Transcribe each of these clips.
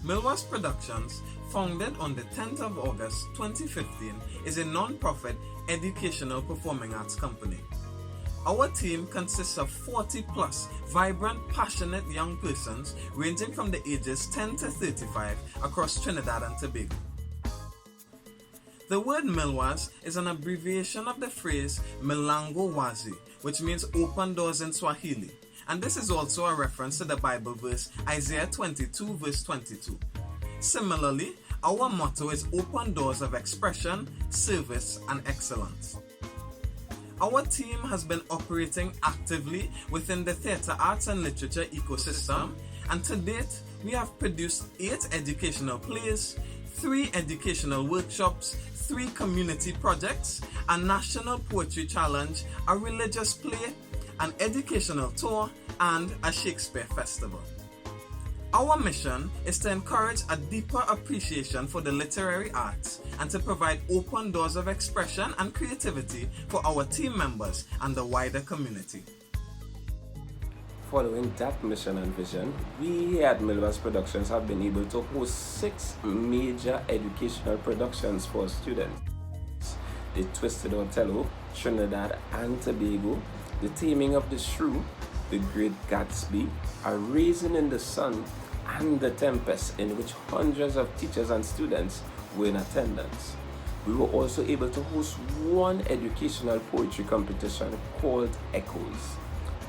Milwaz Productions, founded on the 10th of August 2015, is a non-profit educational performing arts company. Our team consists of 40 plus vibrant, passionate young persons ranging from the ages 10 to 35 across Trinidad and Tobago. The word Milwaz is an abbreviation of the phrase Milango Wazi, which means open doors in Swahili, and this is also a reference to the Bible verse Isaiah 22 verse 22. Similarly, our motto is open doors of expression, service, and excellence. Our team has been operating actively within the theatre arts and literature ecosystem, and to date, we have produced 8 educational plays, 3 educational workshops, 3 community projects, a national poetry challenge, a religious play, an educational tour, and a Shakespeare festival. Our mission is to encourage a deeper appreciation for the literary arts and to provide open doors of expression and creativity for our team members and the wider community. Following that mission and vision, we here at Milwaz Productions have been able to host 6 major educational productions for students. The Twisted Othello, Trinidad and Tobago, The Taming of the Shrew, The Great Gatsby, A Raisin in the Sun, and The Tempest, in which hundreds of teachers and students were in attendance. We were also able to host one educational poetry competition called Echoes.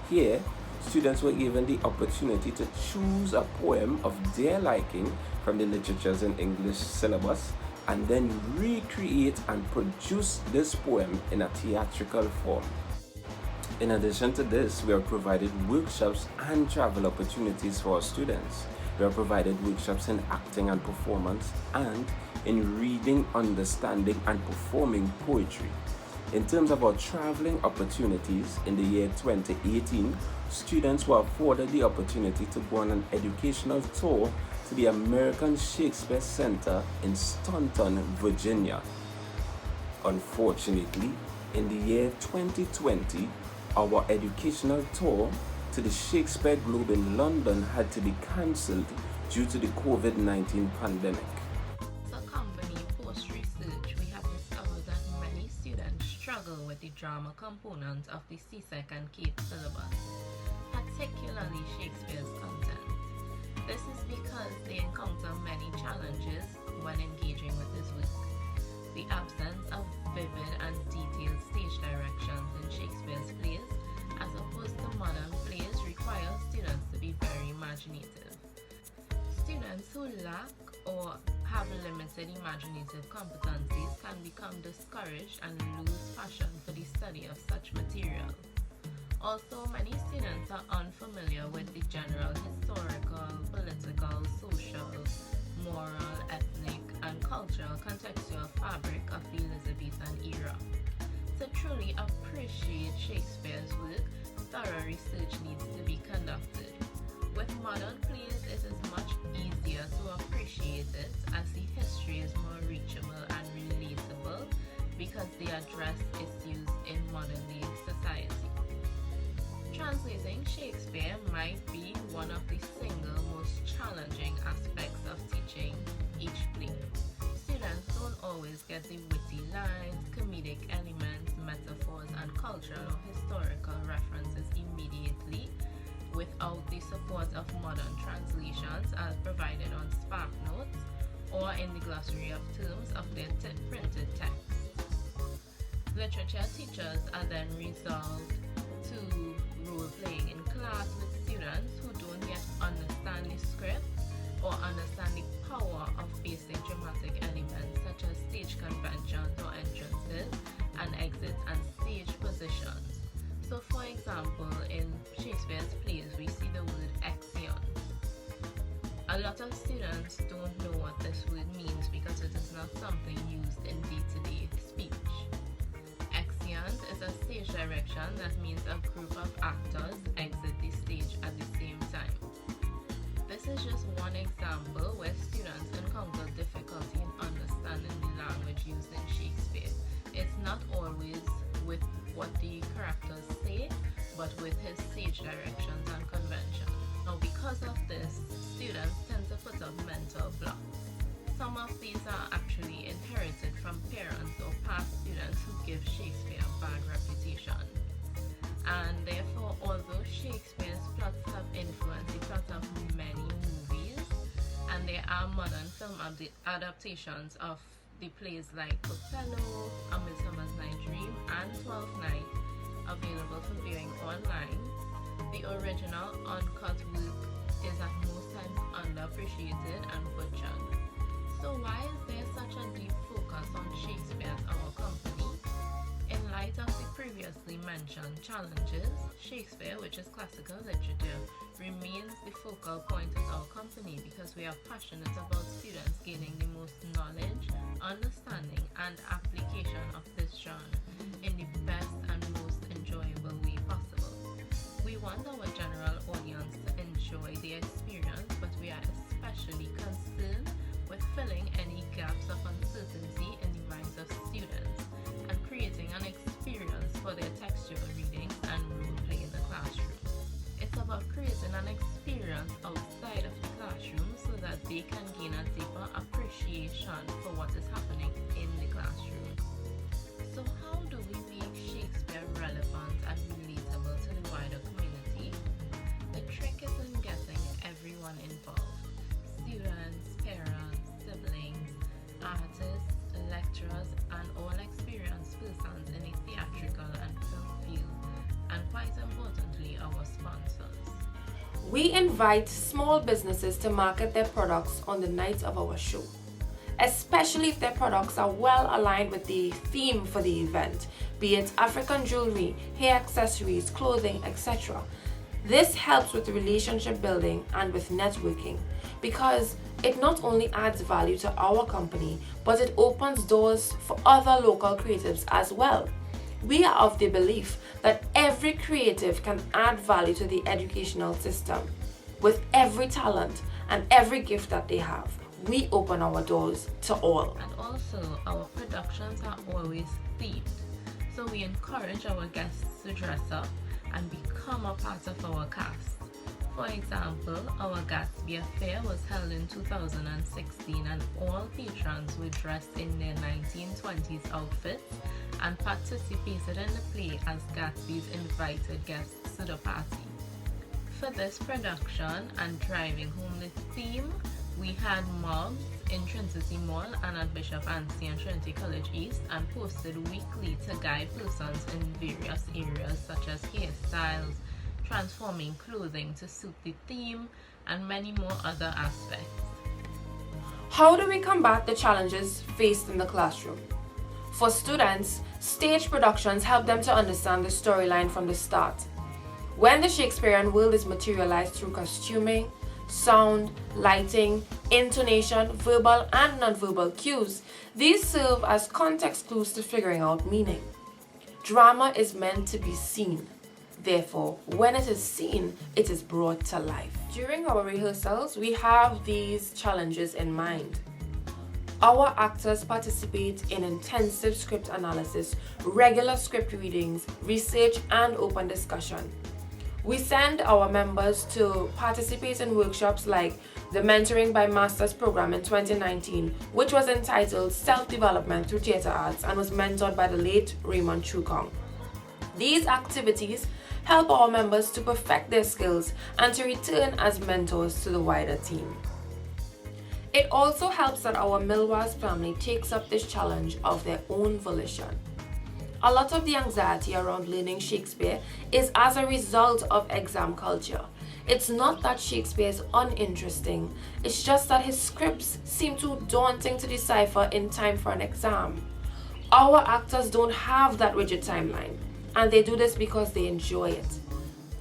Here, students were given the opportunity to choose a poem of their liking from the Literatures in English syllabus and then recreate and produce this poem in a theatrical form. In addition to this, we have provided workshops and travel opportunities for our students. We have provided workshops in acting and performance and in reading, understanding, and performing poetry. In terms of our traveling opportunities, in the year 2018, students were afforded the opportunity to go on an educational tour to the American Shakespeare Center in Staunton, Virginia. Unfortunately, in the year 2020, our educational tour to the Shakespeare Globe in London had to be cancelled due to the COVID-19 pandemic. As a company post-research, we have discovered that many students struggle with the drama component of the CSEC and CAPE syllabus, particularly Shakespeare's content. This is because they encounter many challenges when engaging with this work. The absence of vivid and detailed stage directions in Shakespeare's plays, as opposed to modern plays, require students to be very imaginative. Students who lack or have limited imaginative competencies can become discouraged and lose passion for the study of such material. Also, many students are unfamiliar with the general historical, political, social, moral, ethnic, and cultural contextual fabric of the Elizabethan era. To truly appreciate Shakespeare's work, thorough research needs to be conducted. With modern plays, it is much easier to appreciate it as the history is more reachable and relatable because they address issues in modern-day society. Translating Shakespeare might be one of the single most challenging aspects of teaching each play. Students don't always get the witty lines, comedic elements, metaphors, and cultural or historical references immediately without the support of modern translations as provided on SparkNotes or in the glossary of terms of their printed text. Literature teachers are then resolved to role-playing in class with students who don't yet understand the script or understand the power of basic dramatic elements such as stage conventions or entrances and exits and stage positions. So for example, in Shakespeare's plays, we see the word exeunt. A lot of students don't know what this word means because it is not something used in day-to-day speech. Exeunt is a stage direction that means a group of actors exit the stage at the same time. This is just one example where students encounter difficulty in understanding the language used in Shakespeare. It's not always with what the characters say, but with his stage directions and conventions. Now, because of this, students tend to put up mental Some of these are actually inherited from parents or past students who give Shakespeare a bad reputation. And therefore, although Shakespeare's plots have influenced the plot of many movies, and there are modern film adaptations of the plays like Othello, A Midsummer's Night Dream, and Twelfth Night available for viewing online, the original uncut work is at most times underappreciated and butchered. So why is there such a deep focus on Shakespeare as our company? In light of the previously mentioned challenges, Shakespeare, which is classical literature, remains the focal point of our company because we are passionate about students gaining the most knowledge, understanding, and application of this genre in the best and most enjoyable way possible. We want our general audience to enjoy the experience, but we are especially concerned with filling any gaps of uncertainty in the minds of students and creating an experience for their textual reading and role-play in the classroom. It's about creating an experience outside of the classroom so that they can gain a deeper appreciation for what is happening in the classroom. So how do we make Shakespeare relevant and relatable to the wider community? The trick is in getting everyone involved: students, parents, siblings, artists, lecturers, and all experienced persons in the theatrical and film field, and quite importantly, our sponsors. We invite small businesses to market their products on the night of our show, especially if their products are well aligned with the theme for the event, be it African jewelry, hair accessories, clothing, etc. This helps with the relationship building and with networking, because it not only adds value to our company, but it opens doors for other local creatives as well. We are of the belief that every creative can add value to the educational system. With every talent and every gift that they have, we open our doors to all. And also, our productions are always themed, so we encourage our guests to dress up and become a part of our cast. For example, our Gatsby Affair was held in 2016 and all patrons were dressed in their 1920s outfits and participated in the play as Gatsby's invited guests to the party. For this production and driving home the theme, we had mobs in Trinity Mall and at Bishop Anstey and Trinity College East, and posted weekly to guide persons in various areas such as hairstyles, transforming clothing to suit the theme, and many more other aspects. How do we combat the challenges faced in the classroom? For students, stage productions help them to understand the storyline from the start. When the Shakespearean world is materialized through costuming, sound, lighting, intonation, verbal and non-verbal cues, these serve as context clues to figuring out meaning. Drama is meant to be seen. Therefore, when it is seen, it is brought to life. During our rehearsals, we have these challenges in mind. Our actors participate in intensive script analysis, regular script readings, research, and open discussion. We send our members to participate in workshops like the Mentoring by Masters program in 2019, which was entitled Self-Development Through Theatre Arts and was mentored by the late Raymond Chukong. These activities help our members to perfect their skills and to return as mentors to the wider team. It also helps that our Milwaz family takes up this challenge of their own volition. A lot of the anxiety around learning Shakespeare is as a result of exam culture. It's not that Shakespeare is uninteresting, it's just that his scripts seem too daunting to decipher in time for an exam. Our actors don't have that rigid timeline, and they do this because they enjoy it.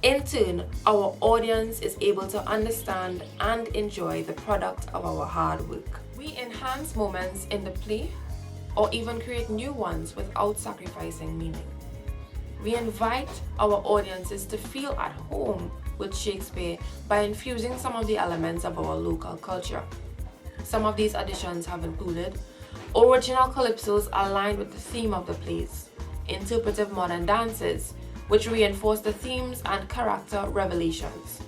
In turn, our audience is able to understand and enjoy the product of our hard work. We enhance moments in the play or even create new ones without sacrificing meaning. We invite our audiences to feel at home with Shakespeare by infusing some of the elements of our local culture. Some of these additions have included original calypsos aligned with the theme of the plays, interpretive modern dances, which reinforce the themes and character revelations,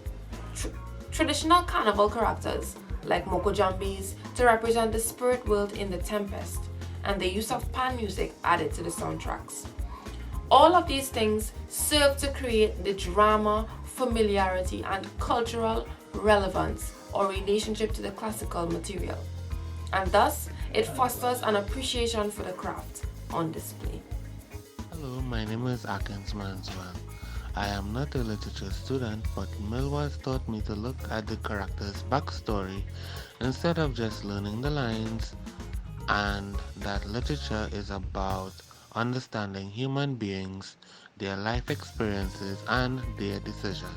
traditional carnival characters like mokojambis, to represent the spirit world in the tempest, and the use of pan music added to the soundtracks. All of these things serve to create the drama, familiarity, and cultural relevance or relationship to the classical material, and thus it fosters an appreciation for the craft on display. Hello, my name is Akins Manswell. I am not a literature student, but Milwaz taught me to look at the character's backstory instead of just learning the lines, and that literature is about understanding human beings, their life experiences, and their decisions.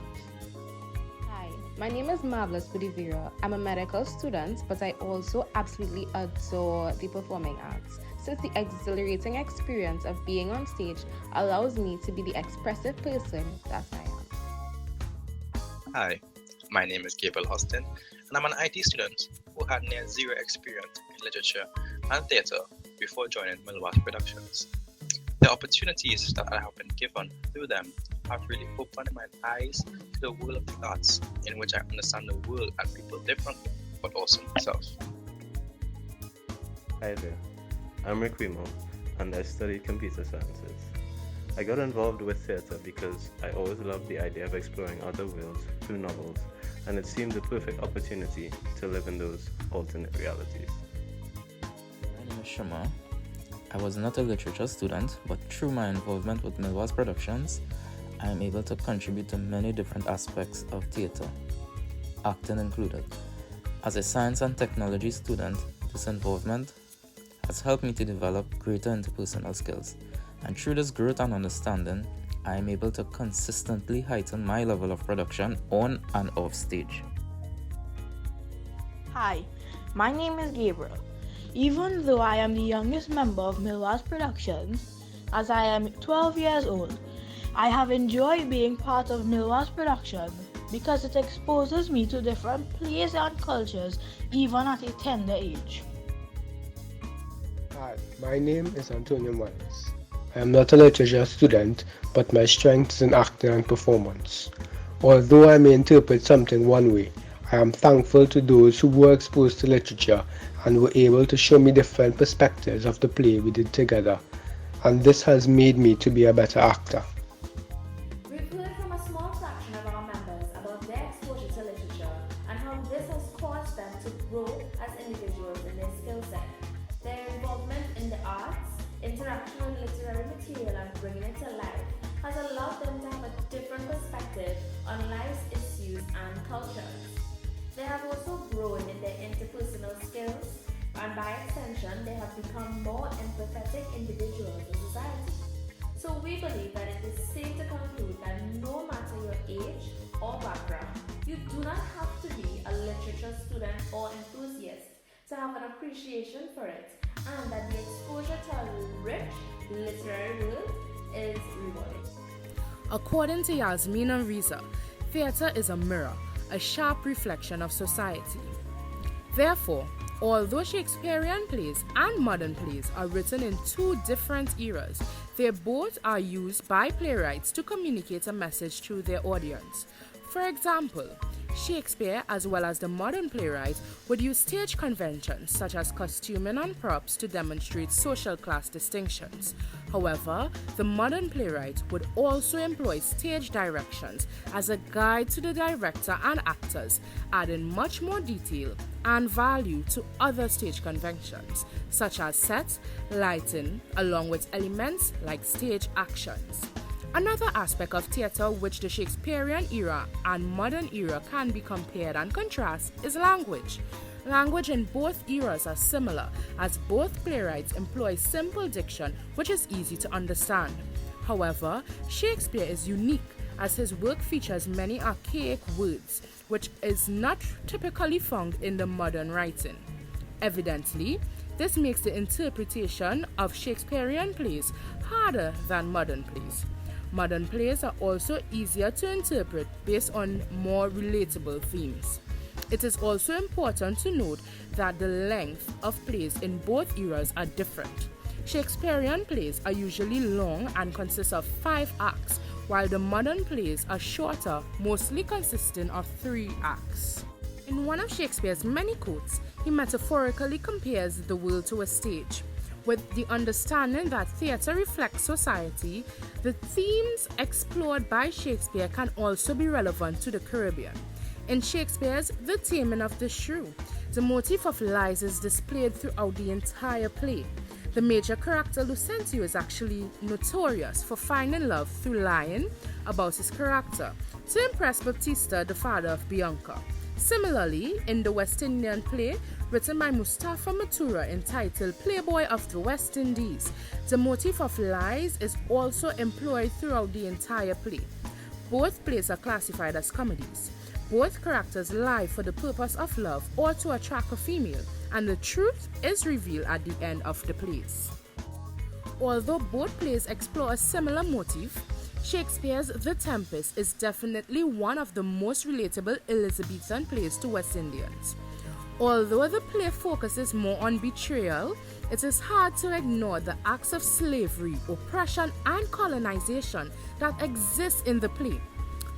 Hi, my name is Marvellous Wuddivira. I'm a medical student, but I also absolutely adore the performing arts, since the exhilarating experience of being on stage allows me to be the expressive person that I am. Hi, my name is Gabriel Hosten, and I'm an IT student who had near zero experience in literature and theatre before joining Milwaz Productions. The opportunities that I have been given through them have really opened my eyes to the world of the arts, in which I understand the world and people differently, but also myself. Hi there, I'm Rhequimo, and I study computer sciences. I got involved with theatre because I always loved the idea of exploring other worlds through novels, and it seemed the perfect opportunity to live in those alternate realities. My name is Shemar. I was not a literature student, but through my involvement with Milwaz Productions, I am able to contribute to many different aspects of theatre, acting included. As a science and technology student, this involvement has helped me to develop greater interpersonal skills, and through this growth and understanding, I am able to consistently heighten my level of production on and off stage. Hi, my name is Gabriel. Even though I am the youngest member of Milwaz Productions, as I am 12 years old, I have enjoyed being part of Milwaz Productions because it exposes me to different plays and cultures even at a tender age. Hi, my name is Antonio Morales. I am not a literature student, but my strength is in acting and performance. Although I may interpret something one way, I am thankful to those who were exposed to literature and were able to show me different perspectives of the play we did together, and this has made me to be a better actor. We've heard from a small fraction of our members about their exposure to literature and how this has caused them to grow as individuals in their skill set. Their involvement in the arts, interaction with literary material and bringing it to life has allowed them to have a different perspective on life's issues and cultures. They have also grown in their interpersonal skills, and by extension, they have become more empathetic individuals in society. So we believe that it is safe to conclude that no matter your age or background, you do not have to be a literature student or enthusiast to have an appreciation for it, and that the exposure to a rich literary world is rewarding. According to Yasmin and Riza, theatre is a mirror, a sharp reflection of society. Therefore, although Shakespearean plays and modern plays are written in two different eras, they both are used by playwrights to communicate a message to their audience. For example, Shakespeare, as well as the modern playwright, would use stage conventions such as costuming and props to demonstrate social class distinctions. However, the modern playwright would also employ stage directions as a guide to the director and actors, adding much more detail and value to other stage conventions, such as sets, lighting, along with elements like stage actions. Another aspect of theatre which the Shakespearean era and modern era can be compared and contrasted is language. Language in both eras are similar, as both playwrights employ simple diction which is easy to understand. However, Shakespeare is unique as his work features many archaic words, which is not typically found in the modern writing. Evidently, this makes the interpretation of Shakespearean plays harder than modern plays. Modern plays are also easier to interpret based on more relatable themes. It is also important to note that the length of plays in both eras are different. Shakespearean plays are usually long and consist of 5 acts, while the modern plays are shorter, mostly consisting of 3 acts. In one of Shakespeare's many quotes, he metaphorically compares the world to a stage. With the understanding that theatre reflects society, the themes explored by Shakespeare can also be relevant to the Caribbean. In Shakespeare's The Taming of the Shrew, the motif of lies is displayed throughout the entire play. The major character Lucentio is actually notorious for finding love through lying about his character to impress Baptiste, the father of Bianca. Similarly, in the West Indian play written by Mustafa Matura entitled Playboy of the West Indies, the motif of lies is also employed throughout the entire play. Both plays are classified as comedies. Both characters lie for the purpose of love or to attract a female, and the truth is revealed at the end of the plays. Although both plays explore a similar motif, Shakespeare's The Tempest is definitely one of the most relatable Elizabethan plays to West Indians. Although the play focuses more on betrayal, it is hard to ignore the acts of slavery, oppression, and colonization that exist in the play.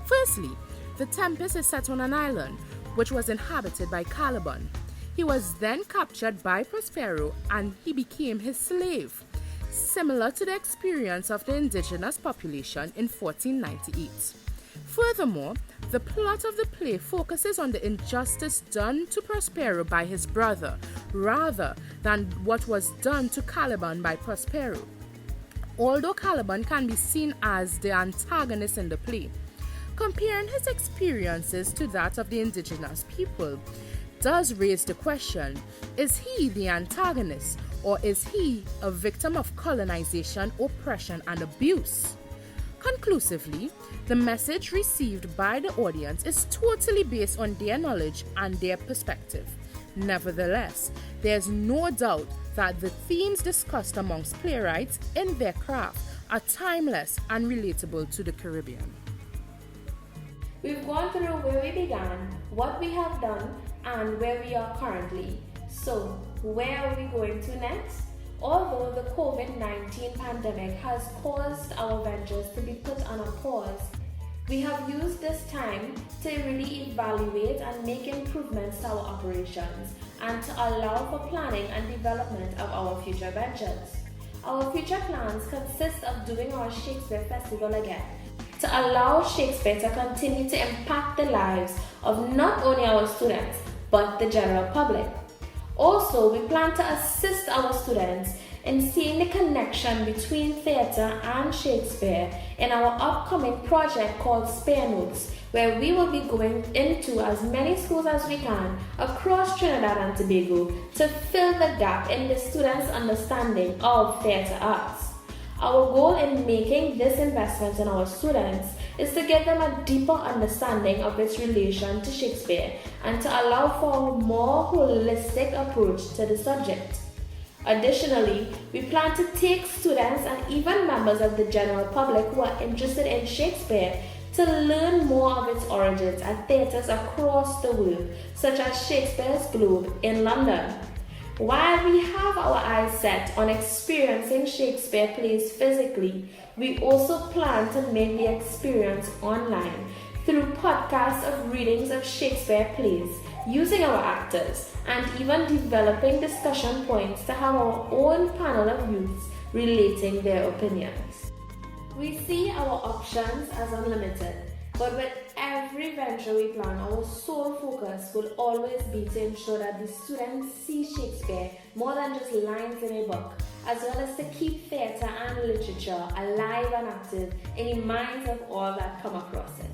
Firstly, The Tempest is set on an island which was inhabited by Caliban. He was then captured by Prospero and he became his slave, similar to the experience of the indigenous population in 1498. Furthermore, the plot of the play focuses on the injustice done to Prospero by his brother, rather than what was done to Caliban by Prospero. Although Caliban can be seen as the antagonist in the play, comparing his experiences to that of the indigenous people does raise the question, is he the antagonist, or is he a victim of colonization, oppression, and abuse? Conclusively, the message received by the audience is totally based on their knowledge and their perspective. Nevertheless, there's no doubt that the themes discussed amongst playwrights in their craft are timeless and relatable to the Caribbean. We've gone through where we began, what we have done, and where we are currently. So, where are we going to next? Although the COVID-19 pandemic has caused our ventures to be put on a pause, we have used this time to really evaluate and make improvements to our operations and to allow for planning and development of our future ventures. Our future plans consist of doing our Shakespeare Festival again, to allow Shakespeare to continue to impact the lives of not only our students, but the general public. Also, we plan to assist our students in seeing the connection between theatre and Shakespeare in our upcoming project called Spare Notes, where we will be going into as many schools as we can across Trinidad and Tobago to fill the gap in the students' understanding of theatre arts. Our goal in making this investment in our students is to give them a deeper understanding of its relation to Shakespeare and to allow for a more holistic approach to the subject. Additionally, we plan to take students and even members of the general public who are interested in Shakespeare to learn more of its origins at theatres across the world, such as Shakespeare's Globe in London. While we have our eyes set on experiencing Shakespeare plays physically, we also plan to make the experience online through podcasts of readings of Shakespeare plays, using our actors, and even developing discussion points to have our own panel of youths relating their opinions. We see our options as unlimited, but with every venture we plan, our sole focus will always be to ensure that the students see Shakespeare more than just lines in a book, as well as to keep theatre and literature alive and active in the minds of all that come across it.